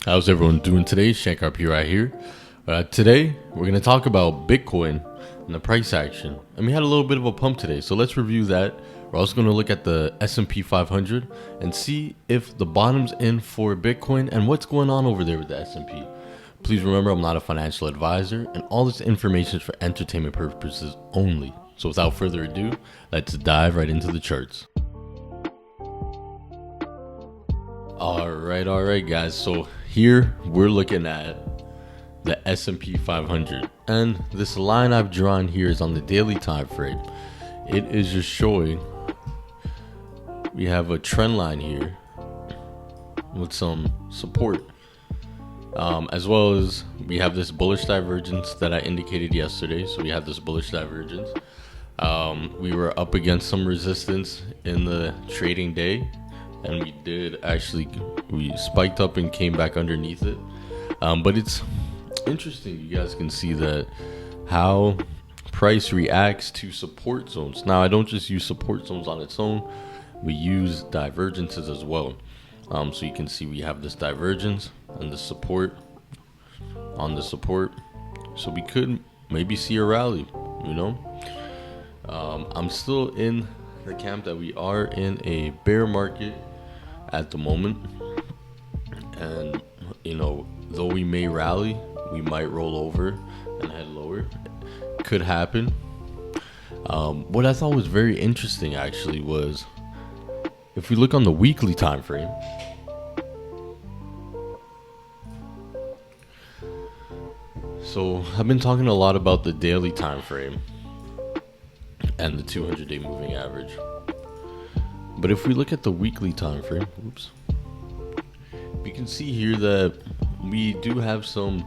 How's everyone doing today? Shankar P right here. Today, we're going to talk about Bitcoin and the price action. And we had a little bit of a pump today, so let's review that. We're also going to look at the S&P 500 and see if the bottom's in for Bitcoin and what's going on over there with the S&P. Please remember, I'm not a financial advisor, and all this information is for entertainment purposes only. So without further ado, let's dive right into the charts. All right, guys. So here we're looking at the S&P 500, and this line I've drawn here is on the daily time frame. It is just showing we have a trend line here with some support, as well as we have this bullish divergence that I indicated yesterday. So we have this bullish divergence. We were up against some resistance in the trading day, and we spiked up and came back underneath it. But it's interesting, you guys can see that how price reacts to support zones. Now, I don't just use support zones on its own, we use divergences as well. So you can see we have this divergence and the support on the support. So we could maybe see a rally, I'm still in the camp that we are in a bear market at the moment, and though we may rally, we might roll over and head lower. Could happen. What I thought was very interesting actually was if we look on the weekly time frame, so I've been talking a lot about the daily time frame and the 200-day moving average. But if we look at the weekly time frame, we can see here that we do have some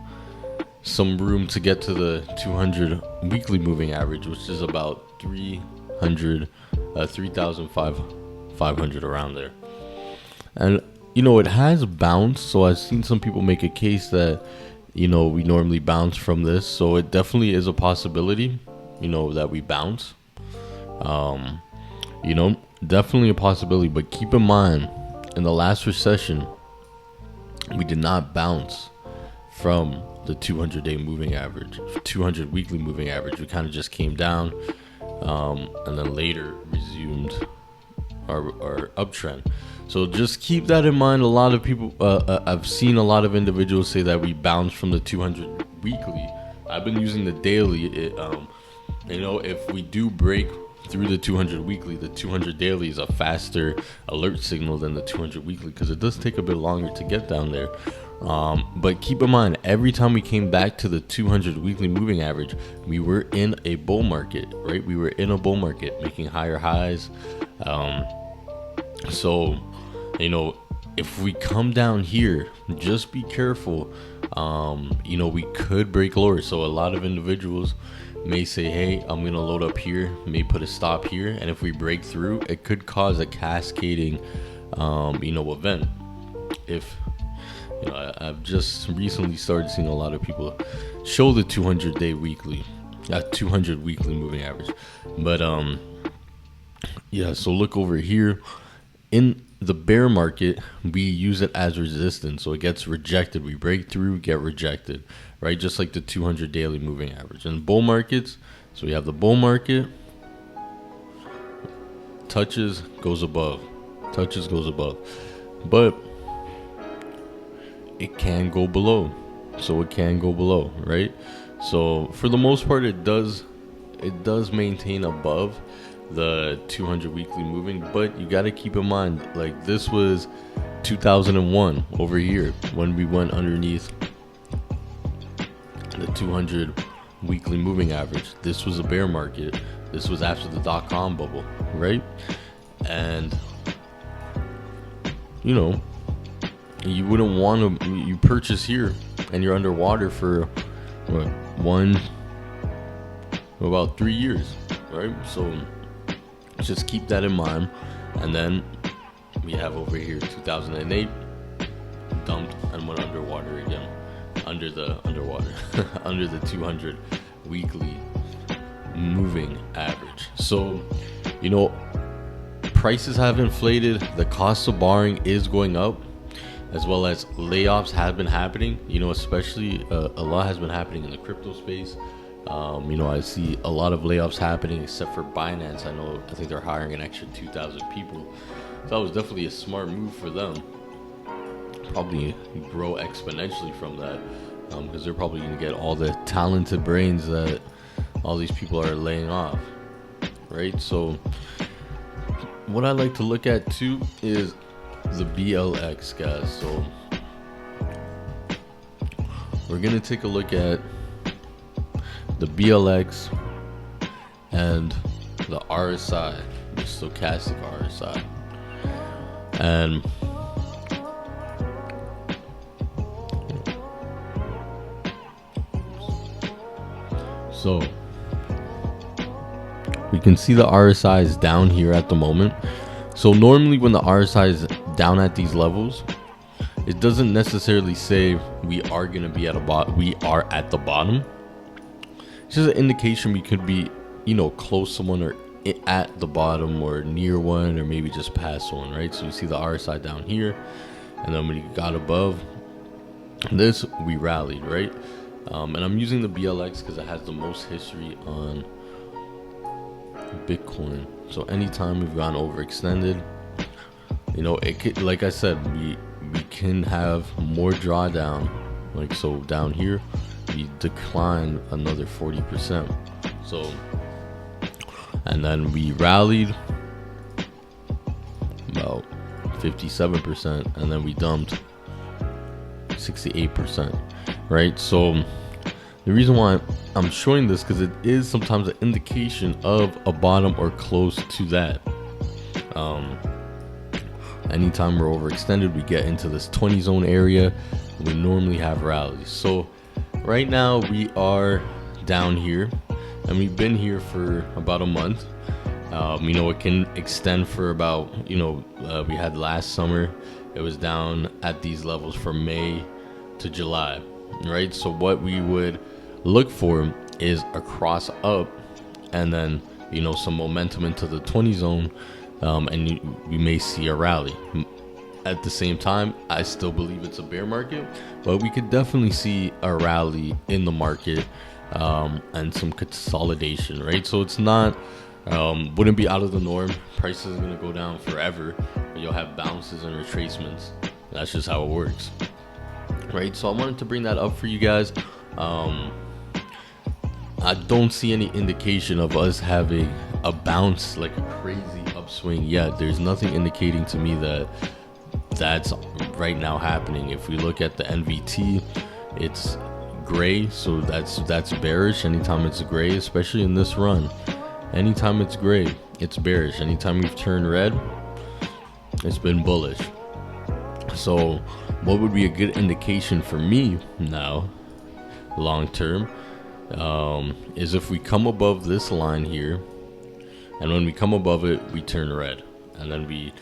room to get to the 200 weekly moving average, which is about 3,500 around there. And it has bounced, so I've seen some people make a case that we normally bounce from this, so it definitely is a possibility that we bounce. Definitely a possibility, but keep in mind, in the last recession, we did not bounce from the 200-day moving average, 200 weekly moving average. We kind of just came down, and then later resumed our uptrend. So just keep that in mind. A lot of people, I've seen a lot of individuals say that we bounced from the 200 weekly. I've been using the daily. If we do break through the 200 weekly, the 200 daily is a faster alert signal than the 200 weekly, because it does take a bit longer to get down there. But keep in mind, every time we came back to the 200 weekly moving average, we were in a bull market, right? We were in a bull market making higher highs. So if we come down here, just be careful. We could break lower. So a lot of individuals may say, hey, I'm gonna load up here, may put a stop here, and if we break through, it could cause a cascading event. If I've just recently started seeing a lot of people show the 200 weekly moving average. But so look over here. In the bear market, we use it as resistance, so it gets rejected. We break through, get rejected, right? Just like the 200 daily moving average. In bull markets, so we have the bull market, touches, goes above, but it can go below. So it can go below, right? So for the most part, it does maintain above the 200 weekly moving, but you got to keep in mind, like, this was 2001 over here when we went underneath the 200 weekly moving average. This was a bear market. This was after the dot-com bubble, right? And you wouldn't want to, you purchase here and you're underwater for about 3 years, right? So just keep that in mind. And then we have over here 2008, dumped and went underwater again, under the 200 weekly moving average. So prices have inflated, the cost of borrowing is going up, as well as layoffs have been happening, especially a lot has been happening in the crypto space. I see a lot of layoffs happening except for Binance. I think they're hiring an extra 2,000 people. So that was definitely a smart move for them. Probably grow exponentially from that, because they're probably going to get all the talented brains that all these people are laying off, right? So what I like to look at too is the BLX, guys. So we're going to take a look at the BLX and the RSI, the stochastic RSI. And so we can see the RSI is down here at the moment. So normally when the RSI is down at these levels, it doesn't necessarily say we are going to be at we are at the bottom. It's just an indication we could be, close to one, or at the bottom, or near one, or maybe just past one, right? So you see the RSI down here, and then when you got above this, we rallied, right? And I'm using the BLX because it has the most history on Bitcoin. So anytime we've gone overextended, it could, like I said, we can have more drawdown. Like, so down here we decline another 40%. So, and then we rallied about 57%, and then we dumped 68%, right? So the reason why I'm showing this, because it is sometimes an indication of a bottom or close to that. Anytime we're overextended, we get into this 20 zone area, we normally have rallies. So right now we are down here, and we've been here for about a month. It can extend for about, we had last summer, it was down at these levels from May to July, right? So what we would look for is a cross up, and then, some momentum into the 20 zone, and we may see a rally. At the same time, I still believe it's a bear market, but we could definitely see a rally in the market, and some consolidation, right? So it's not, wouldn't be out of the norm. Prices are going to go down forever, but you'll have bounces and retracements. That's just how it works, right? So I wanted to bring that up for you guys. I don't see any indication of us having a bounce, like a crazy upswing yet. There's nothing indicating to me that that's right now happening. If we look at the NVT, it's gray, so that's bearish. Anytime it's gray, especially in this run, anytime it's gray, it's bearish. Anytime we've turned red, it's been bullish. So what would be a good indication for me now, long term, is if we come above this line here, and when we come above it, we turn red, and then we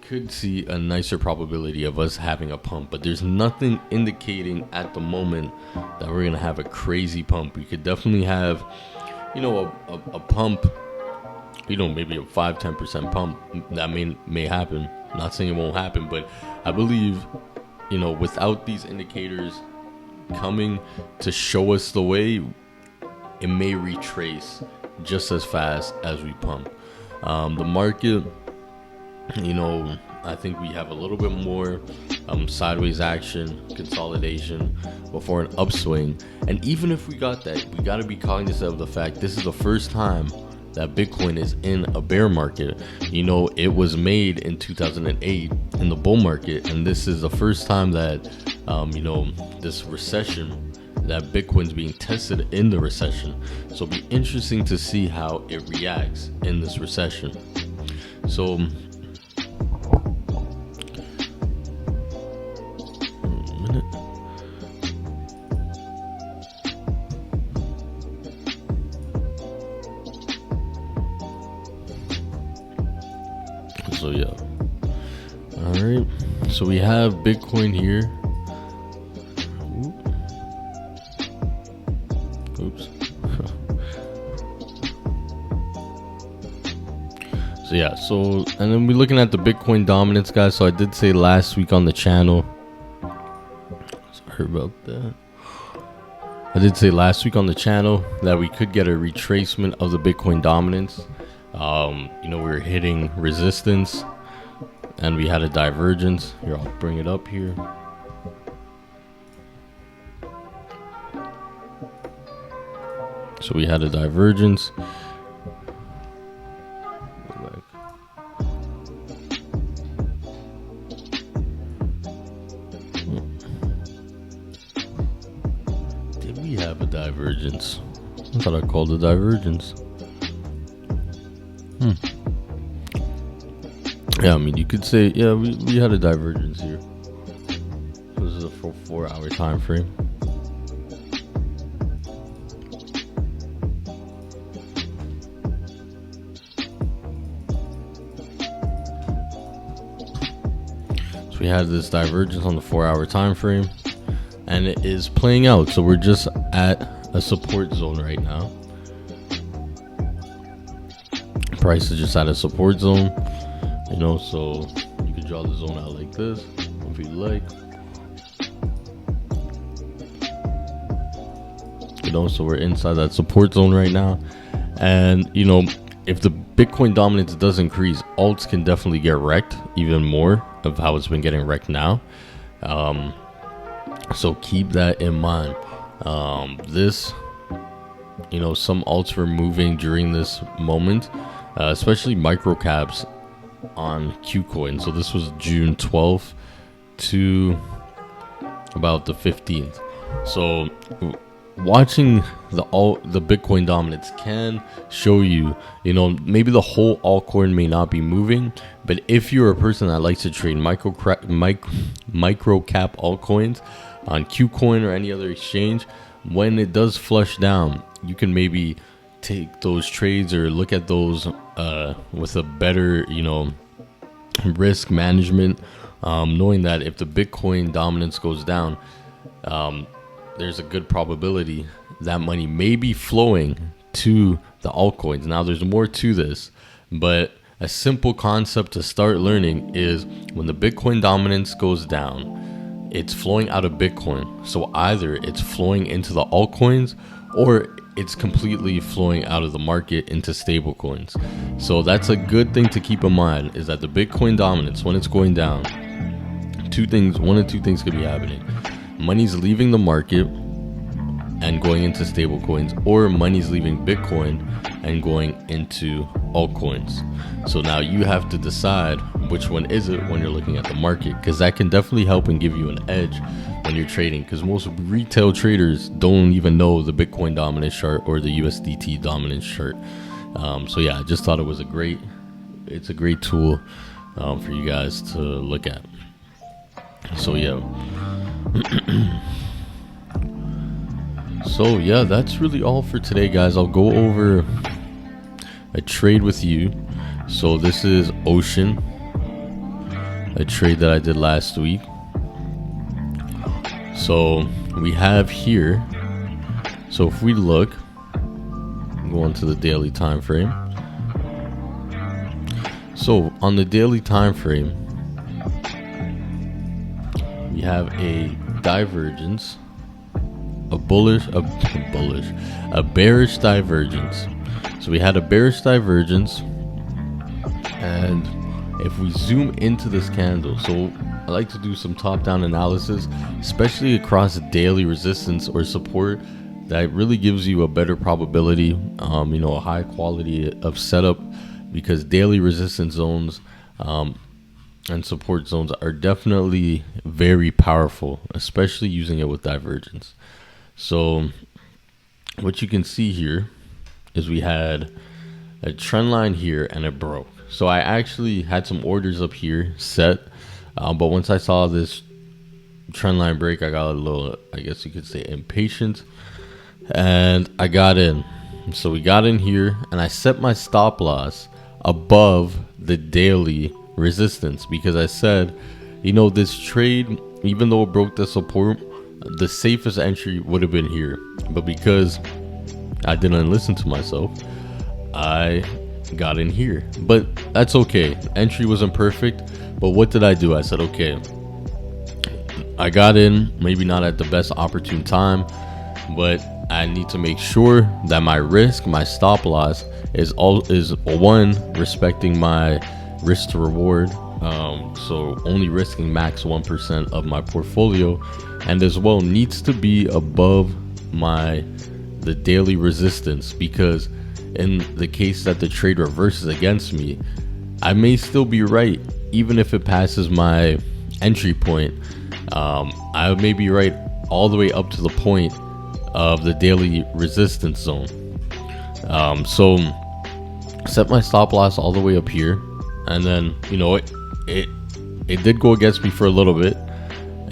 could see a nicer probability of us having a pump. But there's nothing indicating at the moment that we're gonna have a crazy pump. We could definitely have, a pump, maybe a 5-10% pump. That may happen. I'm not saying it won't happen, but I believe, without these indicators coming to show us the way, it may retrace just as fast as we pump. The market, I think we have a little bit more sideways action, consolidation before an upswing. And even if we got that, we got to be cognizant of the fact this is the first time that Bitcoin is in a bear market. It was made in 2008 in the bull market, and this is the first time that this recession, that Bitcoin's being tested in the recession. So it'll be interesting to see how it reacts in this recession. So yeah, all right, so we have Bitcoin here. Oops. So yeah, and then we're looking at the Bitcoin dominance, guys. So I did say last week on the channel, Sorry about that. I did say last week on the channel that we could get a retracement of the Bitcoin dominance. You know, we were hitting resistance and we had a divergence. Here, I'll bring it up here. So we had a divergence. Did we have a divergence? I thought I called it divergence. Yeah, I mean, you could say, yeah, we had a divergence here. This is a 4-hour time frame. So we had this divergence on the 4-hour time frame, and it is playing out. So we're just at a support zone right now. Price is just at a support zone, you know, so you can draw the zone out like this if you like. You know, so we're inside that support zone right now. And, you know, if the Bitcoin dominance does increase, alts can definitely get wrecked even more of how it's been getting wrecked now. So keep that in mind. This, you know, some alts were moving during this moment, especially micro caps on Qcoin. So this was June 12th to about the 15th. So watching the Bitcoin dominance can show you, you know, maybe the whole altcoin may not be moving, but if you're a person that likes to trade micro cap altcoins on Qcoin or any other exchange, when it does flush down, you can maybe take those trades or look at those with a better, you know, risk management, knowing that if the Bitcoin dominance goes down, there's a good probability that money may be flowing to the altcoins. Now, there's more to this, but a simple concept to start learning is when the Bitcoin dominance goes down, it's flowing out of Bitcoin. So either it's flowing into the altcoins or it's completely flowing out of the market into stable coins. So that's a good thing to keep in mind, is that the Bitcoin dominance, when it's going down, one of two things could be happening. Money's leaving the market and going into stable coins, or money's leaving Bitcoin and going into altcoins. So now you have to decide which one is it when you're looking at the market, because that can definitely help and give you an edge when you're trading, because most retail traders don't even know the Bitcoin dominance chart or the USDT dominance chart. So yeah, I just thought it was a great tool for you guys to look at. So yeah. So yeah, that's really all for today, guys. I'll go over a trade with you. So this is Ocean, a trade that I did last week. So we have here, so if we look, go on to the daily time frame. So on the daily time frame, we have a divergence, a bearish divergence. So we had a bearish divergence, and if we zoom into this candle, so I like to do some top-down analysis, especially across daily resistance or support. That really gives you a better probability, you know, a high quality of setup, because daily resistance zones and support zones are definitely very powerful, especially using it with divergence. So what you can see here is we had a trend line here and it broke. So I actually had some orders up here set, but once I saw this trend line break, I got a little, I guess you could say, impatient, and I got in. So we got in here and I set my stop loss above the daily resistance, because I said, you know, this trade, even though it broke the support, the safest entry would have been here. But because I didn't listen to myself, I got in here. But that's okay. Entry wasn't perfect, but what did I do? I said, okay, I got in, maybe not at the best opportune time, but I need to make sure that my risk, my stop loss is one, respecting my risk to reward. So only risking max 1% of my portfolio, and as well needs to be above the daily resistance, because in the case that the trade reverses against me, I may still be right even if it passes my entry point. I may be right all the way up to the point of the daily resistance zone. So set my stop loss all the way up here, and then it did go against me for a little bit,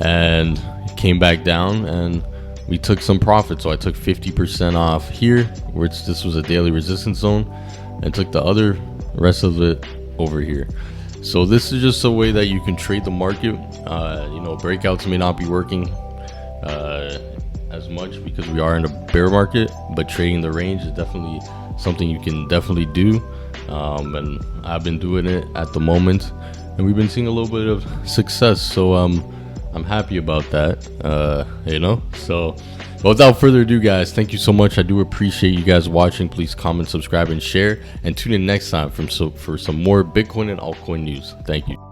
and it came back down, and we took some profit. So I took 50% off here, which this was a daily resistance zone, and took the other rest of it over here. So this is just a way that you can trade the market. Breakouts may not be working as much because we are in a bear market, but trading the range is definitely something you can definitely do. And I've been doing it at the moment, and we've been seeing a little bit of success. So I'm happy about that. So without further ado, guys, thank you so much. I do appreciate you guys watching. Please comment, subscribe, and share, and tune in next time for some more Bitcoin and altcoin news. Thank you.